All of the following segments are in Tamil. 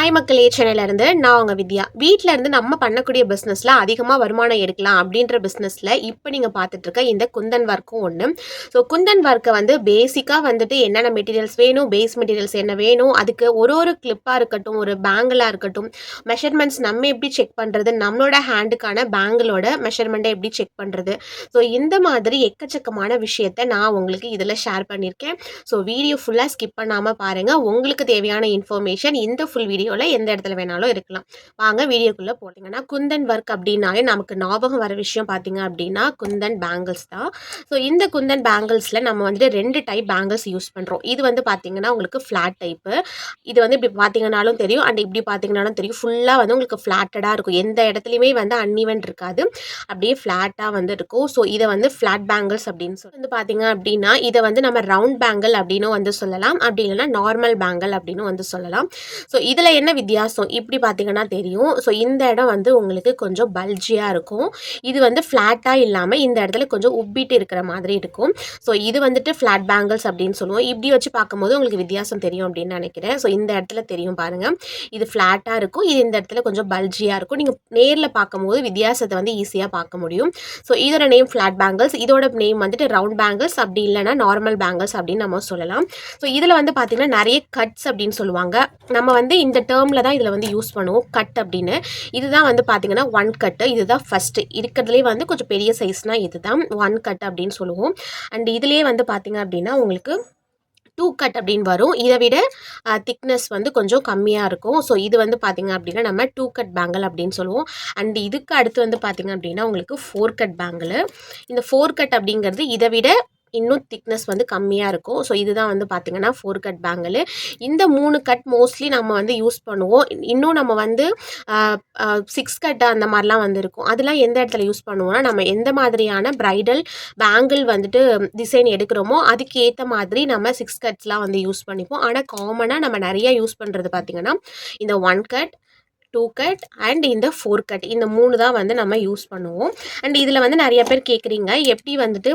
ஹாய் மக்களே, சென்னையிலேருந்து நான் உங்கள் வித்யா. வீட்டில் இருந்து நம்ம பண்ணக்கூடிய பிஸ்னஸில் அதிகமாக வருமானம் எடுக்கலாம் அப்படின்ற பிஸ்னஸில் இப்போ நீங்கள் பார்த்துட்ருக்க இந்த குந்தன் ஒர்க்கும் ஒன்று. ஸோ குந்தன் ஒர்க்கை வந்து பேசிக்காக வந்துட்டு என்னென்ன மெட்டீரியல்ஸ் வேணும், பேஸ் மெட்டீரியல்ஸ் என்ன வேணும், அதுக்கு ஒரு கிளிப்பாக இருக்கட்டும், ஒரு பேங்கிளாக இருக்கட்டும், மெஷர்மெண்ட்ஸ் நம்ம எப்படி செக் பண்ணுறது, நம்மளோட ஹேண்டுக்கான பேங்கிளோட மெஷர்மெண்ட்டை எப்படி செக் பண்ணுறது, ஸோ இந்த மாதிரி எக்கச்சக்கமான விஷயத்தை நான் உங்களுக்கு இதில் ஷேர் பண்ணியிருக்கேன். ஸோ வீடியோ ஃபுல்லாக ஸ்கிப் பண்ணாமல் பாருங்கள். உங்களுக்கு தேவையான இன்ஃபர்மேஷன் இந்த ஃபுல் வீடியோவில் எந்த இடத்துல வேணாலும் இருக்கலாம். வாங்க வீடியோக்குள்ளே போட்டிங்கன்னா, குந்தன் ஒர்க் அப்படின்னாலே நமக்கு ஞாபகம் வர விஷயம் பார்த்தீங்க அப்படின்னா குந்தன் பேங்கிள்ஸ் தான். ஸோ இந்த குந்தன் பேங்கிள்ஸில் நம்ம வந்துட்டு 2 டைப் பேங்கிள்ஸ் யூஸ் பண்ணுறோம். இது வந்து பார்த்தீங்கன்னா உங்களுக்கு ஃப்ளாட் டைப்பு. இது வந்து இப்படி பார்த்தீங்கன்னாலும் தெரியும், அண்ட் இப்படி பார்த்தீங்கன்னாலும் தெரியும். ஃபுல்லாக வந்து உங்களுக்கு ஃப்ளாட்டடாக இருக்கும். எந்த இடத்துலையுமே வந்து அன்இவன் இருக்காது, அப்படியே ஃப்ளாட்டாக வந்து இருக்கும். ஸோ இதை வந்து ஃப்ளாட் பேங்கிள்ஸ் அப்படின்னு சொல்லி வந்து பார்த்தீங்க அப்படின்னா, இதை வந்து நம்ம ரவுண்ட் பேங்கிள் அப்படின்னு வந்து சொல்லலாம், அப்படி இல்லைன்னா நார்மல் பேங்கிள் அப்படின்னு வந்து சொல்லலாம். ஸோ இதில் என்ன வித்தியாசம் இப்படி பார்த்தீங்கன்னா தெரியும். ஸோ இந்த இடம் வந்து உங்களுக்கு கொஞ்சம் பல்ஜியாக இருக்கும். இது வந்து ஃப்ளாட்டாக இல்லாமல் இந்த இடத்துல கொஞ்சம் உப்பிட்டு இருக்கிற மாதிரி இருக்கும். ஸோ இது வந்துட்டு ஃப்ளாட் பேங்கிள்ஸ் அப்படின்னு சொல்லுவோம். இப்படி வச்சு பார்க்கும்போது உங்களுக்கு வித்தியாசம் தெரியும் அப்படின்னு நினைக்கிறேன். ஸோ இந்த இடத்துல தெரியும் பாருங்கள், இது ஃப்ளாட்டாக இருக்கும், இது இந்த இடத்துல கொஞ்சம் பல்ஜியாக இருக்கும். நீங்கள் நேரில் பார்க்கும்போது வித்தியாசத்தை வந்து ஈஸியாக பார்க்க முடியும். ஸோ இதோட நேம் ஃப்ளாட் பேங்கிள்ஸ், இதோட நேம் வந்துட்டு ரவுண்ட் பேங்கிள்ஸ், அப்படி இல்லைன்னா நார்மல் பேங்கிள்ஸ் அப்படின்னு நம்ம சொல்லலாம். ஸோ இதில் வந்து பார்த்திங்கன்னா நிறைய கட்ஸ் அப்படின்னு சொல்லுவாங்க. நம்ம வந்து இந்த டேர்மில் தான் இதில் வந்து யூஸ் பண்ணுவோம், கட் அப்படின்னு. இதுதான் வந்து பார்த்திங்கன்னா 1 கட்டு. இதுதான் ஃபஸ்ட்டு இருக்கிறதுலே வந்து கொஞ்சம் பெரிய சைஸ்னால் இதுதான் 1 கட் அப்படின்னு சொல்லுவோம். அண்ட் இதுலேயே வந்து பார்த்திங்க அப்படின்னா உங்களுக்கு 2 கட் அப்படின்னு வரும். இதை விட திக்னஸ் வந்து கொஞ்சம் கம்மியாக இருக்கும். ஸோ இது வந்து பார்த்திங்க அப்படின்னா நம்ம 2 கட் பேங்கிள் அப்படின்னு சொல்லுவோம். அண்ட் இதுக்கு அடுத்து வந்து பார்த்திங்க அப்படின்னா உங்களுக்கு 4 கட் பேங்கிள். இந்த 4 கட் அப்படிங்கிறது இதை விட இன்னும் திக்னஸ் வந்து கம்மியாக இருக்கும். ஸோ இதுதான் வந்து பார்த்திங்கன்னா 4 கட் பேங்கிள். இந்த 3 கட் மோஸ்ட்லி நம்ம வந்து யூஸ் பண்ணுவோம். இன்னும் நம்ம வந்து 6 கட் அந்த மாதிரிலாம் வந்து இருக்கும். அதெல்லாம் எந்த இடத்துல யூஸ் பண்ணுவோம்னா, நம்ம எந்த மாதிரியான ப்ரைடல் பேங்கிள் வந்துட்டு டிசைன் எடுக்கிறோமோ அதுக்கு ஏற்ற மாதிரி நம்ம 6 கட்ஸ்லாம் வந்து யூஸ் பண்ணிப்போம். ஆனால் காமனாக நம்ம நிறைய யூஸ் பண்ணுறது பார்த்திங்கன்னா இந்த 1 கட், 2 கட் அண்ட் இந்த 4 கட், இந்த 3 தான் வந்து நம்ம யூஸ் பண்ணுவோம். அண்ட் இதில் வந்து நிறைய பேர் கேட்குறீங்க, எப்படி வந்துட்டு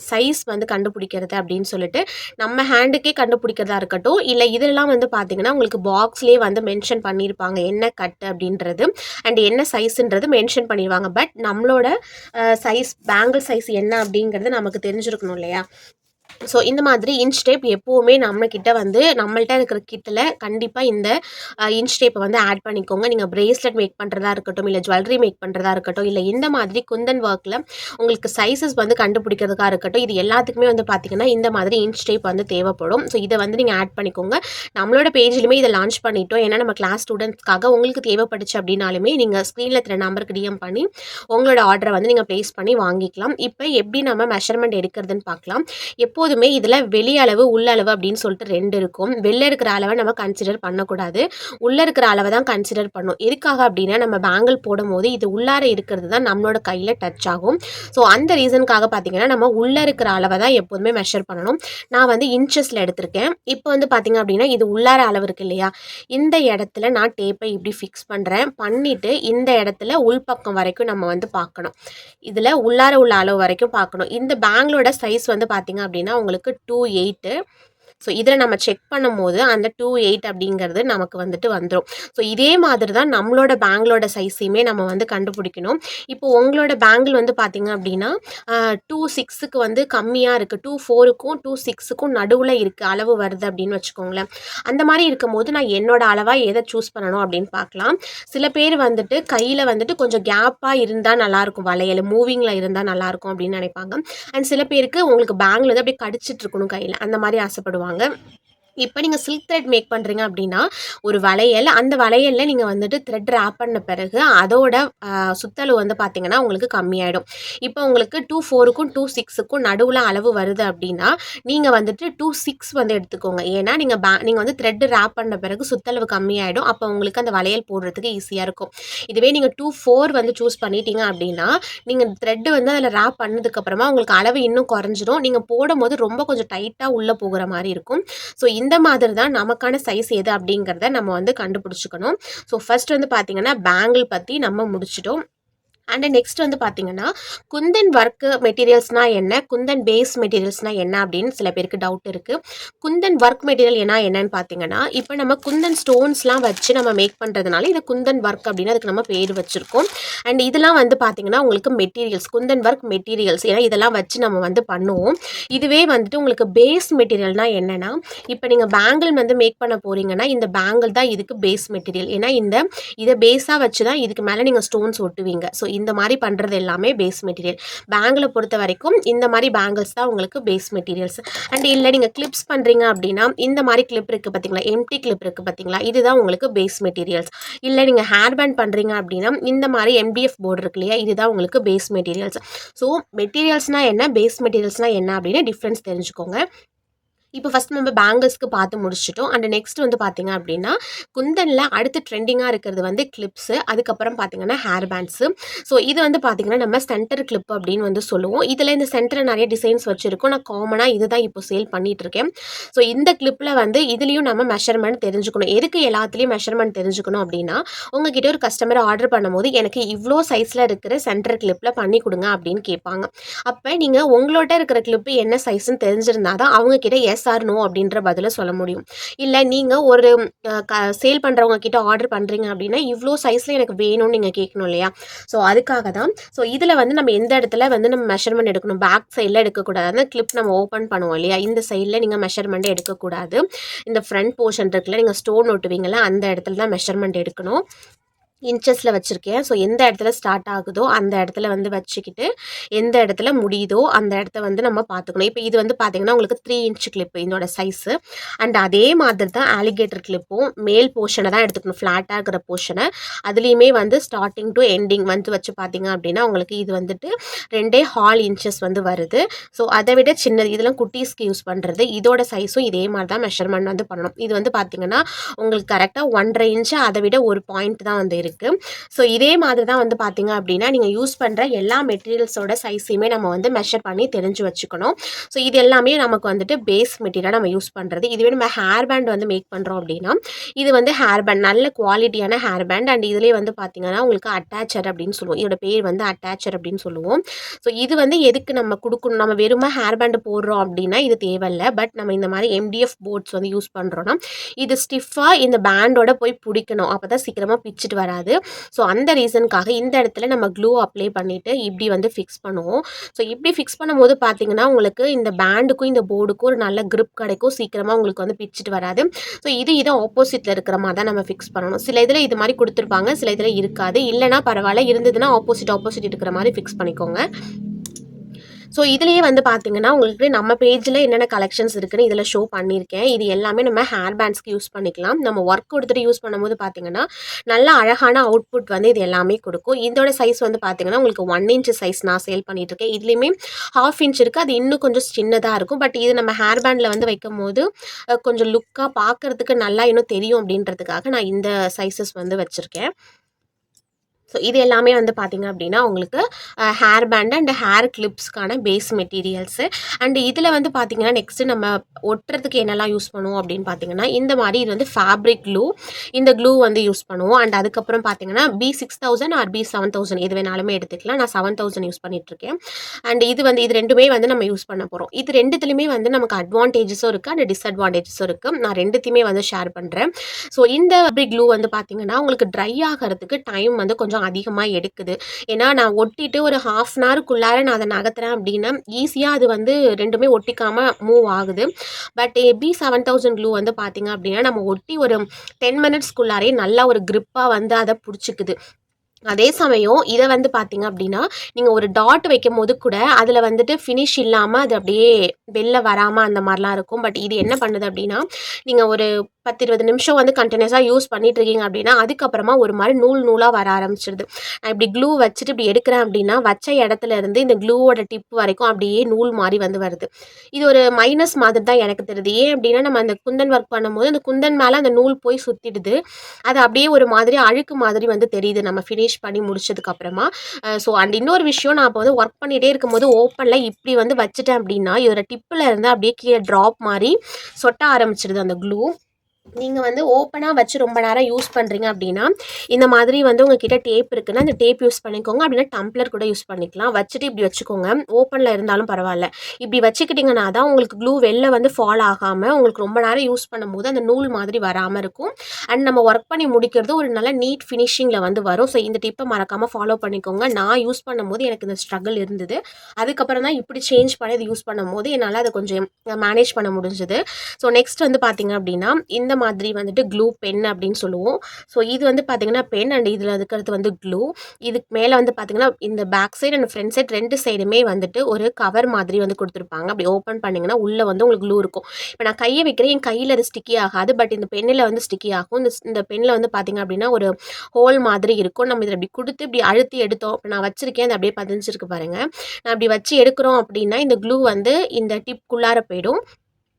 சைஸ் வந்து கண்டுபிடிக்கிறது அப்படின்னு சொல்லிட்டு. நம்ம ஹேண்டுக்கே கண்டுபிடிக்கிறதா இருக்கட்டும், இல்லை இதெல்லாம் வந்து பார்த்திங்கன்னா உங்களுக்கு பாக்ஸ்லேயே வந்து மென்ஷன் பண்ணியிருப்பாங்க என்ன கட் அப்படின்றது அண்ட் என்ன சைஸுன்றது மென்ஷன் பண்ணிடுவாங்க. பட் நம்மளோட சைஸ், பேங்கிள் சைஸ் என்ன அப்படிங்கிறது நமக்கு தெரிஞ்சிருக்கணும் இல்லையா? ஸோ இந்த மாதிரி இன்ச் டேப் எப்போவுமே நம்மக்கிட்ட வந்து நம்மள்ட்ட இருக்கிற கிட்டில் கண்டிப்பாக இந்த இன்ச் டேப்பை வந்து ஆட் பண்ணிக்கோங்க. நீங்கள் ப்ரேஸ்லெட் மேக் பண்ணுறதா இருக்கட்டும், இல்லை ஜுவல்லரி மேக் பண்ணுறதா இருக்கட்டும், இல்லை இந்த மாதிரி குந்தன் ஒர்க்கில் உங்களுக்கு சைஸஸ் வந்து கண்டுபிடிக்கிறதுக்காக இருக்கட்டும், இது எல்லாத்துக்குமே வந்து பார்த்திங்கன்னா இந்த மாதிரி இன்ச் டேப் வந்து தேவைப்படும். ஸோ இதை வந்து நீங்கள் ஆட் பண்ணிக்கோங்க. நம்மளோட பேஜ்லையுமே இதை லான்ச் பண்ணிட்டோம். ஏன்னா நம்ம கிளாஸ் ஸ்டூடெண்ட்ஸ்க்காக உங்களுக்கு தேவைப்பட்டுச்சு அப்படின்னாலுமே நீங்கள் ஸ்க்ரீனில் இருக்கிற நம்பருக்கு டிஎம் பண்ணி உங்களோட ஆர்டரை வந்து நீங்கள் ப்ளேஸ் பண்ணி வாங்கிக்கலாம். இப்போ எப்படி நம்ம மெஷர்மெண்ட் எடுக்கிறதுன்னு பார்க்கலாம். எப்போதுமே இதில் வெளி அளவு, உள்ளளவு அப்படின்னு சொல்லிட்டு 2 இருக்கும். வெளில இருக்கிற அளவை நம்ம கன்சிடர் பண்ணக்கூடாது, உள்ளே இருக்கிற அளவை தான் கன்சிடர் பண்ணணும். எதுக்காக அப்படின்னா, நம்ம பேங்கிள் போடும்போது இது உள்ளார இருக்கிறது தான் நம்மளோட கையில் டச் ஆகும். ஸோ அந்த ரீசனுக்காக பார்த்தீங்கன்னா நம்ம உள்ளே இருக்கிற அளவை தான் எப்போதுமே மெஷர் பண்ணணும். நான் வந்து இன்ச்சஸில் எடுத்திருக்கேன். இப்போ வந்து பார்த்திங்க அப்படின்னா இது உள்ளார அளவு இருக்குது இல்லையா, இந்த இடத்துல நான் டேப்பை இப்படி ஃபிக்ஸ் பண்ணுறேன். பண்ணிவிட்டு இந்த இடத்துல உள்பக்கம் வரைக்கும் நம்ம வந்து பார்க்கணும். இதில் உள்ளார உள்ள அளவு வரைக்கும் பார்க்கணும். இந்த பேங்கிளோட சைஸ் வந்து பார்த்திங்க அப்படின்னா உங்களுக்கு 2.8. ஸோ இதில் நம்ம செக் பண்ணும்போது அந்த 2.8 அப்படிங்கிறது நமக்கு வந்துட்டு வந்துடும். ஸோ இதே மாதிரி தான் நம்மளோட பேங்கிளோட சைஸையுமே நம்ம வந்து கண்டுபிடிக்கணும். இப்போ உங்களோட பேங்கிள் வந்து பார்த்திங்க அப்படின்னா 2.6க்கு வந்து கம்மியாக இருக்குது, 2.4க்கும் 2.6க்கும் நடுவில் இருக்குது அளவு வருது அப்படின்னு வச்சுக்கோங்களேன். அந்த மாதிரி இருக்கும்போது நான் என்னோட அளவாக எதை சூஸ் பண்ணணும் அப்படின்னு பார்க்கலாம். சில பேர் வந்துட்டு கையில் வந்துட்டு கொஞ்சம் கேப்பாக இருந்தால் நல்லாயிருக்கும், வளையல் மூவிங்கில் இருந்தால் நல்லாயிருக்கும் அப்படின்னு நினைப்பாங்க. அண்ட் சில பேருக்கு உங்களுக்கு பேங்கிள் வந்து அப்படியே கடிச்சிட்டு இருக்கணும் கையில், அந்த மாதிரி ஆசைப்படுவாங்க. இப்போ நீங்கள் சில்க் த்ரெட் மேக் பண்ணுறீங்க அப்படின்னா ஒரு வளையல், அந்த வளையலில் நீங்கள் வந்துட்டு த்ரெட் ரேப் பண்ண பிறகு அதோட சுற்றளவு வந்து பார்த்திங்கன்னா உங்களுக்கு கம்மியாயிடும். இப்போ உங்களுக்கு 2.4க்கும் 2.6க்கும் நடுவில் அளவு வருது அப்படின்னா நீங்கள் வந்துட்டு 2.6 வந்து எடுத்துக்கோங்க. ஏன்னா நீங்கள் வந்து த்ரெட் ரேப் பண்ண பிறகு சுற்றளவு கம்மியாயிடும். அப்போ உங்களுக்கு அந்த வளையல் போடுறதுக்கு ஈஸியாக இருக்கும். இதுவே நீங்கள் 2.4 வந்து சூஸ் பண்ணிட்டீங்க அப்படின்னா நீங்கள் த்ரெட்டு வந்து அதில் ரேப் பண்ணதுக்கப்புறமா உங்களுக்கு அளவு இன்னும் குறைஞ்சிரும். நீங்கள் போடும்போது ரொம்ப கொஞ்சம் டைட்டாக உள்ளே போகிற மாதிரி இருக்கும். ஸோ இந்த மாதிரி தான் நமக்கான சைஸ் எது அப்படிங்கிறத நம்ம வந்து கண்டுபிடிச்சிக்கணும். ஸோ ஃபர்ஸ்ட் வந்து பார்த்திங்கன்னா பேங்கிள் பற்றி நம்ம முடிச்சிட்டோம். அண்ட் நெக்ஸ்ட் வந்து பார்த்தீங்கன்னா, குந்தன் ஒர்க் மெட்டீரியல்ஸ்னா என்ன? குந்தன் பேஸ் மெட்டீரியல்ஸ்னா என்ன? அப்படின்னு சில பேருக்கு டவுட் இருக்கு. குந்தன் ஒர்க் மெட்டீரியல் என்னன்னு பார்த்தீங்கன்னா, இப்போ நம்ம குந்தன் ஸ்டோன்ஸ்லாம் வச்சு நம்ம மேக் பண்ணுறதுனால இதை குந்தன் ஒர்க் அப்படின்னு அதுக்கு நம்ம பேர் வச்சிருக்கோம். அண்ட் இதெல்லாம் வந்து பார்த்தீங்கன்னா உங்களுக்கு மெட்டீரியல்ஸ், குந்தன் ஒர்க் மெட்டீரியல்ஸ். ஏன்னா இதெல்லாம் வச்சு நம்ம வந்து பண்ணுவோம். இதுவே வந்துட்டு உங்களுக்கு பேஸ் மெட்டீரியல்னா என்னன்னா, இப்போ நீங்கள் பேங்கிள் வந்து மேக் பண்ண போறீங்கன்னா, இந்த பேங்கிள் தான் இதுக்கு பேஸ் மெட்டீரியல். ஏன்னா இதை பேஸாக வச்சு தான் இதுக்கு மேலே நீங்கள் ஸ்டோன்ஸ் ஒட்டுவீங்க. ஸோ இந்த மாதிரி பண்ணுறது எல்லாமே பேஸ் மெட்டீரியல். பேங்கிளை பொறுத்த வரைக்கும் இந்த மாதிரி பேங்கிள்ஸ் தான் உங்களுக்கு பேஸ் மெட்டீரியல்ஸ். அண்ட் இல்லை நீங்கள் கிளிப்ஸ் பண்ணுறீங்க அப்படின்னா இந்த மாதிரி கிளிப் இருக்குது பார்த்தீங்களா, எம்டி கிளிப் இருக்குது பார்த்தீங்களா, இதுதான் உங்களுக்கு பேஸ் மெட்டீரியல்ஸ். இல்லை நீங்கள் ஹேர் பேண்ட் பண்ணுறீங்க அப்படின்னா இந்த மாதிரி எம்டிஎஃப் போர்டு இருக்கு இல்லையா, இதுதான் உங்களுக்கு பேஸ் மெட்டீரியல்ஸ். ஸோ மெட்டீரியல்ஸ்னால் என்ன, பேஸ் மெட்டீரியல்ஸ்னால் என்ன அப்படின்னு டிஃப்ரென்ஸ் தெரிஞ்சுக்கோங்க. இப்போ ஃபஸ்ட் நம்ம பேங்கிள்ஸ்க்கு பார்த்து முடிச்சிட்டோம். அண்ட் நெக்ஸ்ட் வந்து பார்த்தீங்க அப்படின்னா, குந்தனில் அடுத்து ட்ரெண்டிங்காக இருக்கிறது வந்து கிளிப்ஸு, அதுக்கப்புறம் பார்த்தீங்கன்னா ஹேர் பேண்ட்ஸு. ஸோ இது வந்து பார்த்தீங்கன்னா நம்ம சென்டர் கிளிப் அப்படின்னு வந்து சொல்லுவோம். இதில் இந்த சென்டரில் நிறைய டிசைன்ஸ் வச்சுருக்கோம். நான் காமனாக இதுதான் இப்போ சேல் பண்ணிகிட்ருக்கேன். ஸோ இந்த கிளிப்பில் வந்து இதுலேயும் நம்ம மெஷர்மெண்ட் தெரிஞ்சுக்கணும். எதுக்கு எல்லாத்துலேயும் மெஷர்மெண்ட் தெரிஞ்சுக்கணும் அப்படின்னா, உங்ககிட்ட ஒரு கஸ்டமர் ஆர்டர் பண்ணும்போது எனக்கு இவ்வளோ சைஸில் இருக்கிற சென்டர் கிளிப்பில் பண்ணி கொடுங்க அப்படின்னு கேட்பாங்க. அப்போ நீங்கள் உங்களோட இருக்கிற கிளிப்பு என்ன சைஸ்ன்னு தெரிஞ்சிருந்தா தான் அவங்கக்கிட்ட எஸ் ஆர் நோ அப்படின்ற பதிலை சொல்ல முடியும். இல்லை நீங்கள் ஒரு சேல் பண்ணுறவங்க கிட்ட ஆர்டர் பண்ணுறீங்க அப்படின்னா இவ்வளோ சைஸில் எனக்கு வேணும்னு நீங்கள் கேட்கணும் இல்லையா. ஸோ அதுக்காக தான். ஸோ இதில் வந்து நம்ம எந்த இடத்துல வந்து நம்ம மெஷர்மெண்ட் எடுக்கணும், பேக் சைடில் எடுக்கக்கூடாது. அந்த கிளிப் நம்ம ஓப்பன் பண்ணுவோம் இல்லையா, இந்த சைடில் நீங்கள் மெஷர்மெண்ட்டே எடுக்கக்கூடாது. இந்த ஃப்ரண்ட் போர்ஷன் இருக்குல்ல, நீங்கள் ஸ்டோன் ஒட்டுவீங்களா அந்த இடத்துல தான் மெஷர்மெண்ட் எடுக்கணும். இன்ச்சஸில் வச்சுருக்கேன். ஸோ எந்த இடத்துல ஸ்டார்ட் ஆகுதோ அந்த இடத்துல வந்து வச்சுக்கிட்டு எந்த இடத்துல முடியுதோ அந்த இடத்த வந்து நம்ம பார்த்துக்கணும். இப்போ இது வந்து பார்த்தீங்கன்னா உங்களுக்கு 3 இன்ச் கிளிப்பு இதோட சைஸு. அண்ட் அதே மாதிரி தான் ஆலிகேட்டர் கிளிப்பும் மேல் போர்ஷனை தான் எடுத்துக்கணும், ஃப்ளாட்டாக இருக்கிற போர்ஷனை. அதுலேயுமே வந்து ஸ்டார்டிங் டு எண்டிங் வந்து வச்சு பார்த்தீங்க அப்படின்னா உங்களுக்கு இது வந்துட்டு 2.25 இன்ச்சஸ் வந்து வருது. ஸோ அதை விட சின்னது, இதெல்லாம் குட்டீஸ்க்கு யூஸ் பண்ணுறது. இதோட சைஸும் இதே மாதிரி தான் மெஷர்மெண்ட் வந்து பண்ணணும். இது வந்து பார்த்தீங்கன்னா உங்களுக்கு கரெக்டாக 1.5 இன்ச்சு, அதை விட ஒரு பாயிண்ட் தான் வந்து இருக்குது. ஸோ இதே மாதிரி தான் வந்து பார்த்தீங்க அப்படின்னா நீங்கள் யூஸ் பண்ணுற எல்லா மெட்டீரியல்ஸோட சைஸையுமே நம்ம வந்து மெஷர் பண்ணி தெரிஞ்சு வச்சுக்கணும். ஸோ இது எல்லாமே நமக்கு வந்துட்டு பேஸ் மெட்டீரியலாக நம்ம யூஸ் பண்ணுறது. இதுவே நம்ம ஹேர் பேண்ட் வந்து மேக் பண்ணுறோம் அப்படின்னா இது வந்து ஹேர் பேண்ட், நல்ல குவாலிட்டியான ஹேர் பேண்ட். அண்ட் இதுலேயே வந்து பார்த்தீங்கன்னா உங்களுக்கு அட்டாச்சர் அப்படின்னு சொல்லுவோம். இதோட பேர் வந்து அட்டாச்சர் அப்படின்னு சொல்லுவோம். ஸோ இது வந்து எதுக்கு நம்ம கொடுக்கணும், நம்ம வெறுமை ஹேர் பேண்டு போடுறோம் அப்படின்னா இது தேவையில்லை. பட் நம்ம இந்த மாதிரி எம்டிஎஃப் போர்ட்ஸ் வந்து யூஸ் பண்ணுறோன்னா இது ஸ்டிஃபாக இந்த பேண்டோட போய் பிடிக்கணும், அப்போ தான் சீக்கிரமாக பிச்சுட்டு வராது. ஸோ அந்த ரீசனுக்காக இந்த இடத்துல நம்ம க்ளூ அப்ளை பண்ணிவிட்டு இப்படி வந்து ஃபிக்ஸ் பண்ணுவோம். ஸோ இப்படி ஃபிக்ஸ் பண்ணும்போது பார்த்தீங்கன்னா உங்களுக்கு இந்த பேண்டுக்கும் இந்த போர்டுக்கும் ஒரு நல்ல grip கிடைக்கும், சீக்கிரமாக உங்களுக்கு வந்து பிச்சுட்டு வராது. ஸோ இது ஆப்போசிட்டில் இருக்கிற மாதிரி தான் நம்ம ஃபிக்ஸ் பண்ணணும். சில இதில் இது மாதிரி கொடுத்துருப்பாங்க, சில இதில் இருக்காது. இல்லைனா பரவாயில்ல, இருந்ததுன்னா ஆப்போசிட் இருக்கிற மாதிரி ஃபிக்ஸ் பண்ணிக்கோங்க. ஸோ இதுலேயே வந்து பார்த்தீங்கன்னா உங்களுக்கு நம்ம பேஜில் என்னென்ன கலெக்ஷன்ஸ் இருக்குன்னு இதில் ஷோ பண்ணியிருக்கேன். இது எல்லாமே நம்ம ஹேர் பேண்ட்ஸ்க்கு யூஸ் பண்ணிக்கலாம். நம்ம ஒர்க் கொடுத்துட்டு யூஸ் பண்ணும்போது பார்த்தீங்கன்னா நல்ல அழகான அவுட்புட் வந்து இது எல்லாமே கொடுக்கும். இதோட சைஸ் வந்து பார்த்தீங்கன்னா உங்களுக்கு 1 இன்ச் சைஸ் நான் சேல் பண்ணிகிட்ருக்கேன். இதுலேயுமே 1/2 இன்ச் இருக்குது, அது இன்னும் கொஞ்சம் சின்னதாக இருக்கும். பட் இது நம்ம ஹேர் பேண்டில் வந்து வைக்கும் போது கொஞ்சம் லுக்காக பார்க்குறதுக்கு நல்லா இன்னும் தெரியும் அப்படின்றதுக்காக நான் இந்த சைஸஸ் வந்து வச்சுருக்கேன். ஸோ இது எல்லாமே வந்து பார்த்திங்க அப்படின்னா உங்களுக்கு ஹேர் பேண்ட் அண்ட் ஹேர் கிளிப்ஸ்க்கான பேஸ் மெட்டீரியல்ஸு. அண்ட் இதில் வந்து பார்த்திங்கன்னா நெக்ஸ்ட்டு நம்ம ஒட்டுறதுக்கு என்னெல்லாம் யூஸ் பண்ணுவோம் அப்படின்னு பார்த்திங்கன்னா இந்த மாதிரி இது வந்து ஃபேப்ரிக் க்ளூ, இந்த க்ளூ வந்து யூஸ் பண்ணுவோம். அண்ட் அதுக்கப்புறம் பார்த்திங்கன்னா B6000 ஆர் B7000 எது வேணாலுமே எடுத்துக்கலாம். நான் 7000 யூஸ் பண்ணிகிட்ருக்கேன். அண்ட் இது ரெண்டுமே வந்து நம்ம யூஸ் பண்ண போகிறோம். இது ரெண்டுத்துலையுமே வந்து நமக்கு அட்வான்டேஜஸும் இருக்குது அண்ட் டிஸ்அட்வான்டேஜஸும் இருக்குது. நான் ரெண்டுத்தையுமே வந்து ஷேர் பண்ணுறேன். ஸோ இந்த ஃபேப்ரிக் க்ளூ வந்து பார்த்திங்கன்னா உங்களுக்கு ட்ரை ஆகிறதுக்கு டைம் வந்து கொஞ்சம் அதிகமாக எடுக்குது. ஏன்னா நான் ஒட்டிட்டு ஒரு 1/2 அன் ஹவருக்குள்ளார நான் அதை நகர்த்துறேன் அப்படின்னா ஈஸியாக அது வந்து ரெண்டுமே ஒட்டிக்காமல் மூவ் ஆகுது. பட் B7000 க்ளூ வந்து பார்த்திங்க அப்படின்னா நம்ம ஒட்டி ஒரு 10 மினிட்ஸ்க்குள்ளாரே நல்லா ஒரு க்ரிப்பாக வந்து அதை பிடிச்சிக்குது. அதே சமயம் இதை வந்து பார்த்திங்க அப்படின்னா நீங்கள் ஒரு டாட் வைக்கும் போது கூட அதில் வந்துட்டு ஃபினிஷ் இல்லாமல் அது அப்படியே வெளில வராமல் அந்த மாதிரிலாம் இருக்கும். பட் இது என்ன பண்ணுது அப்படின்னா நீங்கள் ஒரு 10-20 நிமிஷம் வந்து கண்டினியூஸாக யூஸ் பண்ணிட்டு இருக்கீங்க அப்படின்னா அதுக்கப்புறமா ஒரு மாதிரி நூலாக வர ஆரம்பிச்சிடுது. நான் இப்படி க்ளூ வச்சுட்டு இப்படி எடுக்கிறேன் அப்படின்னா வச்ச இடத்துல இருந்து இந்த க்ளூவோட டிப் வரைக்கும் அப்படியே நூல் மாதிரி வந்து வருது. இது ஒரு மைனஸ் மாதிரி தான் எனக்கு தெரியுது. ஏன் அப்படின்னா நம்ம அந்த குந்தன் ஒர்க் பண்ணும்போது அந்த குந்தன் மேலே அந்த நூல் போய் சுற்றிடுது, அது அப்படியே ஒரு மாதிரி அழுக்கு மாதிரி வந்து தெரியுது நம்ம ஃபினிஷ் பண்ணி முடிச்சதுக்கப்புறமா. ஸோ அண்ட் இன்னொரு விஷயம், நான் இப்போ வந்து ஒர்க் பண்ணிகிட்டே இருக்கும்போது ஓப்பனில் இப்படி வந்து வச்சுட்டேன் அப்படின்னா இதோட டிப்பில் இருந்து அப்படியே கீழே ட்ராப் மாதிரி சொட்ட ஆரம்பிச்சிடுது அந்த க்ளூ. நீங்கள் வந்து ஓப்பனாக வச்சு ரொம்ப நேரம் யூஸ் பண்ணுறீங்க அப்படின்னா இந்த மாதிரி வந்து உங்ககிட்ட டேப் இருக்குன்னா அந்த டேப் யூஸ் பண்ணிக்கோங்க. அப்படின்னா டம்ப்ளர் கூட யூஸ் பண்ணிக்கலாம். வச்சுட்டு இப்படி வச்சுக்கோங்க. ஓப்பனில் இருந்தாலும் பரவாயில்ல. இப்படி வச்சுக்கிட்டிங்கன்னா தான் உங்களுக்கு க்ளூ வெளில வந்து ஃபால் ஆகாமல் உங்களுக்கு ரொம்ப நேரம் யூஸ் பண்ணும்போது அந்த நூல் மாதிரி வராமல் இருக்கும். அண்ட் நம்ம ஒர்க் பண்ணி முடிக்கிறது ஒரு நல்ல நீட் ஃபினிஷிங்கில் வந்து வரும். ஸோ இந்த டிப்பை மறக்காமல் ஃபாலோ பண்ணிக்கோங்க. நான் யூஸ் பண்ணும்போது எனக்கு இந்த ஸ்ட்ரகிள் இருந்தது. அதுக்கப்புறம் தான் இப்படி சேஞ்ச் பண்ணி இது யூஸ் பண்ணும்போது என்னால் அதை கொஞ்சம் மேனேஜ் பண்ண முடிஞ்சுது. ஸோ நெக்ஸ்ட் வந்து பார்த்திங்க அப்படின்னா இந்த மாதிரி வந்துட்டு க்ளூ பென் அப்படின்னு சொல்லுவோம். ஸோ இது வந்து பார்த்திங்கன்னா பென் அண்ட் இதில் இருக்கிறது வந்து க்ளூ. இதுக்கு மேலே வந்து பார்த்திங்கன்னா இந்த back side and front side 2 சைடுமே வந்துட்டு ஒரு கவர் மாதிரி வந்து கொடுத்துருப்பாங்க. அப்படி ஓப்பன் பண்ணிங்கன்னா உள்ளே வந்து உங்களுக்கு க்ளூ இருக்கும். இப்போ நான் கையை வைக்கிறேன், என் கையில் அது ஸ்டிக்கி ஆகாது. பட் இந்த பென்னில் வந்து ஸ்டிக்கி ஆகும். இந்த பென்னில் வந்து பார்த்திங்க அப்படின்னா ஒரு ஹோல் மாதிரி இருக்கும். நம்ம இதில் இப்படி கொடுத்து இப்படி அழுத்தி எடுத்தோம். இப்போ நான் வச்சுருக்கேன், அது அப்படியே பதிஞ்சிருக்கு பாருங்கள். நான் அப்படி வச்சு எடுக்கிறோம் அப்படின்னா இந்த க்ளூ வந்து இந்த டிப்குள்ளார போயிடும்.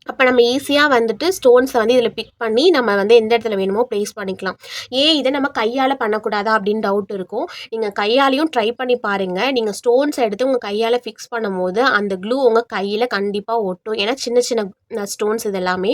அப்போ நம்ம ஈஸியாக வந்துட்டு ஸ்டோன்ஸை வந்து இதில் பிக் பண்ணி நம்ம வந்து எந்த இடத்துல வேணுமோ ப்ளேஸ் பண்ணிக்கலாம். ஏன் இதை நம்ம கையால் பண்ணக்கூடாதா அப்படின்னு டவுட் இருக்கும். நீங்கள் கையாலையும் ட்ரை பண்ணி பாருங்கள். நீங்கள் ஸ்டோன்ஸை எடுத்து உங்கள் கையால் ஃபிக்ஸ் பண்ணும்போது அந்த க்ளூ உங்கள் கையில் கண்டிப்பாக ஒட்டும். ஏன்னா சின்ன சின்ன ஸ்டோன்ஸ் இது எல்லாமே.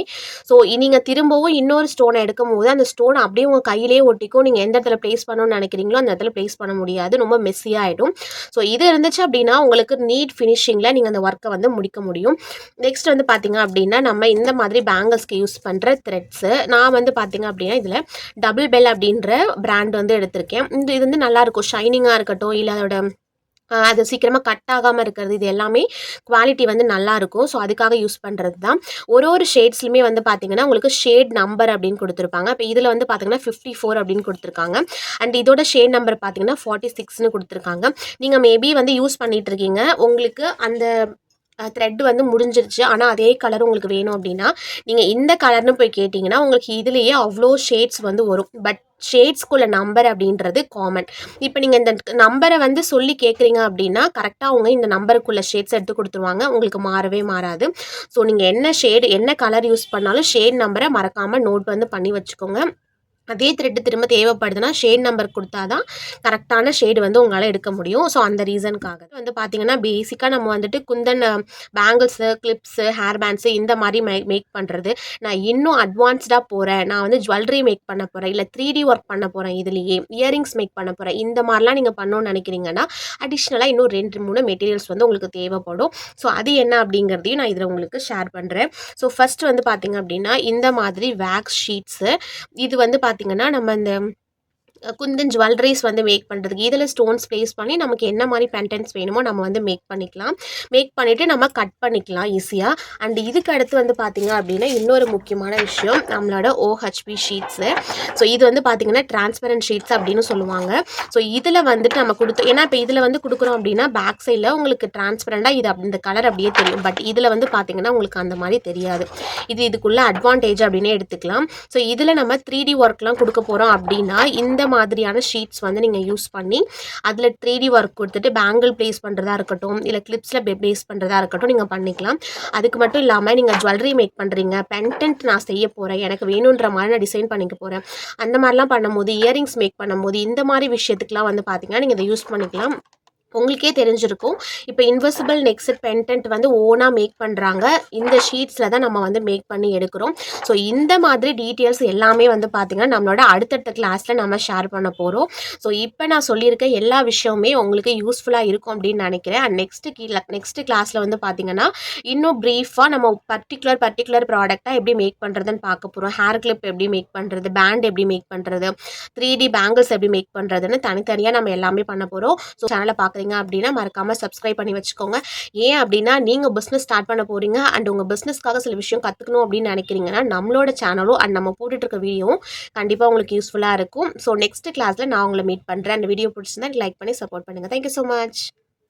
ஸோ நீங்கள் திரும்பவும் இன்னொரு ஸ்டோனை எடுக்கும் போது அந்த ஸ்டோன் அப்படியே உங்கள் கையிலே ஒட்டிக்கும். நீங்கள் எந்த இடத்துல ப்ளேஸ் பண்ணணும்னு நினைக்கிறீங்களோ அந்த இடத்துல ப்ளேஸ் பண்ண முடியாது. ரொம்ப மெஸ்ஸியாக ஆகிடும். ஸோ இது இருந்துச்சு அப்படின்னா உங்களுக்கு நீட் ஃபினிஷிங்கில் நீங்கள் அந்த ஒர்க்கை வந்து முடிக்க முடியும். நெக்ஸ்ட் வந்து பார்த்திங்க அப்படின்னா நம்ம இந்த மாதிரி பேங்கிள்ஸ்க்கு யூஸ் பண்ணுற த்ரெட்ஸு. நான் வந்து பார்த்திங்க அப்படின்னா இதில் டபுள் பெல் அப்படின்ற பிராண்ட் வந்து எடுத்திருக்கேன். இது வந்து நல்லாயிருக்கும். ஷைனிங்காக இருக்கட்டும், இல்லை அதோட அது சீக்கிரமாக கட் ஆகாமல் இருக்கிறது, இது எல்லாமே குவாலிட்டி வந்து நல்லாயிருக்கும். ஸோ அதுக்காக யூஸ் பண்ணுறது தான். ஒரு ஷேட்ஸ்லையுமே வந்து பார்த்திங்கன்னா உங்களுக்கு ஷேட் நம்பர் அப்படின்னு கொடுத்துருப்பாங்க. இப்போ இதில் வந்து பார்த்திங்கன்னா 54 அப்படின்னு கொடுத்துருக்காங்க. அண்ட் இதோட ஷேட் நம்பர் பார்த்திங்கன்னா 46ன்னு கொடுத்துருக்காங்க. நீங்கள் மேபி வந்து யூஸ் பண்ணிகிட்ருக்கீங்க, உங்களுக்கு அந்த த்ரெட் வந்து முடிஞ்சிருச்சு, ஆனால் அதே கலர் உங்களுக்கு வேணும் அப்படின்னா நீங்கள் இந்த கலர்னு போய் கேட்டிங்கன்னா உங்களுக்கு இதுலேயே அவ்வளோ ஷேட்ஸ் வந்து வரும். பட் ஷேட்ஸ்குள்ள நம்பர் அப்படின்றது காமன். இப்போ நீங்கள் இந்த நம்பரை வந்து சொல்லி கேட்குறீங்க அப்படின்னா கரெக்டாக அவங்க இந்த நம்பருக்குள்ள ஷேட்ஸ் எடுத்து கொடுத்துருவாங்க. உங்களுக்கு மாறவே மாறாது. ஸோ நீங்கள் என்ன ஷேடு என்ன கலர் யூஸ் பண்ணாலும் ஷேட் நம்பரை மறக்காமல் நோட் வந்து பண்ணி வச்சுக்கோங்க. அதே த்ரெட்டு திரும்ப தேவைப்படுதுன்னா ஷேட் நம்பர் கொடுத்தா தான் கரெக்டான ஷேடு வந்து உங்களால் எடுக்க முடியும். ஸோ அந்த ரீசனுக்காக வந்து பார்த்திங்கன்னா பேசிக்காக நம்ம வந்துட்டு Kundan bangles, clips, hair bands இந்த மாதிரி மேக் பண்ணுறது. நான் இன்னும் அட்வான்ஸ்டாக போகிறேன், நான் வந்து ஜுவல்லரி மேக் பண்ண போகிறேன், இல்லை 3D ஒர்க் பண்ண போகிறேன், இதுலேயே இயரிங்ஸ் மேக் பண்ண போகிறேன், இந்த மாதிரிலாம் நீங்கள் பண்ணணும்னு நினைக்கிறீங்கன்னா அடிஷ்னலாக இன்னும் 2-3 மெட்டீரியல்ஸ் வந்து உங்களுக்கு தேவைப்படும். ஸோ அது என்ன அப்படிங்கிறதையும் நான் இதில் உங்களுக்கு ஷேர் பண்ணுறேன். ஸோ ஃபஸ்ட்டு வந்து பார்த்திங்க அப்படின்னா இந்த மாதிரி வேக்ஸ் ஷீட்ஸு. இது வந்து பார்த்திங்கன்னா நம்ம இந்த குந்தன் ஜுவல்லரிஸ் வந்து மேக் பண்ணுறதுக்கு இதில் ஸ்டோன்ஸ் ப்ளேஸ் பண்ணி நமக்கு என்ன மாதிரி பென்டென்ட்ஸ் வேணுமோ நம்ம வந்து மேக் பண்ணிக்கலாம். மேக் பண்ணிவிட்டு நம்ம கட் பண்ணிக்கலாம் ஈஸியாக. அண்ட் இதுக்கு அடுத்து வந்து பார்த்திங்க அப்படின்னா இன்னொரு முக்கியமான விஷயம் நம்மளோட OHP ஷீட்ஸு. ஸோ இது வந்து பார்த்திங்கன்னா டிரான்ஸ்பரண்ட் ஷீட்ஸ் அப்படின்னு சொல்லுவாங்க. ஸோ இதில் வந்துட்டு நம்ம ஏன்னா இப்போ இதில் வந்து கொடுக்குறோம் அப்படின்னா பேக் சைடில் உங்களுக்கு டிரான்ஸ்பரண்டாக இது இந்த கலர் அப்படியே தெரியும். பட் இதில் வந்து பார்த்திங்கன்னா உங்களுக்கு அந்த மாதிரி தெரியாது. இதுக்குள்ள அட்வான்டேஜ் அப்படின்னே எடுத்துக்கலாம். ஸோ இதில் நம்ம 3D ஒர்க்லாம் கொடுக்க போகிறோம் அப்படின்னா இந்த மாதிரியான ஷீட்ஸ் வந்து நீங்கள் யூஸ் பண்ணி அதில் 3D ஒர்க் கொடுத்துட்டு பேங்கிள் ப்ளேஸ் பண்ணுறதா இருக்கட்டும், இல்லை கிளிப்ஸில் ப்ளேஸ் பண்ணுறதா இருக்கட்டும் நீங்கள் பண்ணிக்கலாம். அதுக்கு மட்டும் இல்லாமல் நீங்கள் ஜுவல்லரி மேக் பண்ணுறீங்க, பென்டென்ட் நான் செய்ய போகிறேன், எனக்கு வேணுன்ற மாதிரி நான் டிசைன் பண்ணிக்க போகிறேன், அந்த மாதிரிலாம் பண்ணும்போது இயரிங்ஸ் மேக் பண்ணும்போது இந்த மாதிரி விஷயத்துக்குலாம் வந்து பார்த்திங்கன்னா நீங்கள் இதை யூஸ் பண்ணிக்கலாம். உங்களுக்கே தெரிஞ்சிருக்கும். இப்போ இன்வெசிபிள் நெக் செட் பென்டென்ட் வந்து ஓனாக மேக் பண்ணுறாங்க. இந்த ஷீட்ஸில் தான் நம்ம வந்து மேக் பண்ணி எடுக்கிறோம். ஸோ இந்த மாதிரி டீட்டெயில்ஸ் எல்லாமே வந்து பார்த்திங்கன்னா நம்மளோட அடுத்தடுத்த கிளாஸில் நம்ம ஷேர் பண்ண போகிறோம். ஸோ இப்போ நான் சொல்லியிருக்க எல்லா விஷயமுமே உங்களுக்கு யூஸ்ஃபுல்லாக இருக்கும் அப்படின்னு நினைக்கிறேன். அண்ட் நெக்ஸ்ட் கிளாஸில் வந்து பார்த்திங்கன்னா இன்னும் ப்ரீஃபாக நம்ம பர்டிகுலர் ப்ராடக்டாக எப்படி மேக் பண்ணுறதுன்னு பார்க்க போகிறோம். ஹேர் கிளிப் எப்படி மேக் பண்ணுறது, பேண்ட் எப்படி மேக் பண்ணுறது, 3D பேங்கிள்ஸ் எப்படி மேக் பண்ணுறதுன்னு தனித்தனியாக நம்ம எல்லாமே பண்ண போகிறோம். ஸோ சேனலை பார்க்குறீங்க அப்படின்னா மறக்காமல் சப்ஸ்கிரைப் பண்ணி வச்சுக்கோங்க. ஏன் அப்படின்னா நீங்கள் பிஸ்னஸ் ஸ்டார்ட் பண்ண போகிறீங்க அண்ட் உங்கள் பிஸ்னஸ்க்காக சில விஷயம் கற்றுக்கணும் அப்படின்னு நினைக்கிறீங்கன்னா நம்மளோட சேனலும் அண்ட் நம்ம போட்டுட்டு இருக்க வீடியோவும் கண்டிப்பாக உங்களுக்கு யூஸ்ஃபுல்லாக இருக்கும். ஸோ நெக்ஸ்ட் கிளாஸில் நான் உங்களை மீட் பண்ணுறேன். அந்த வீடியோ பிடிச்சிருந்தா லைக் பண்ணி சப்போர்ட் பண்ணுங்கள். Thank you so much.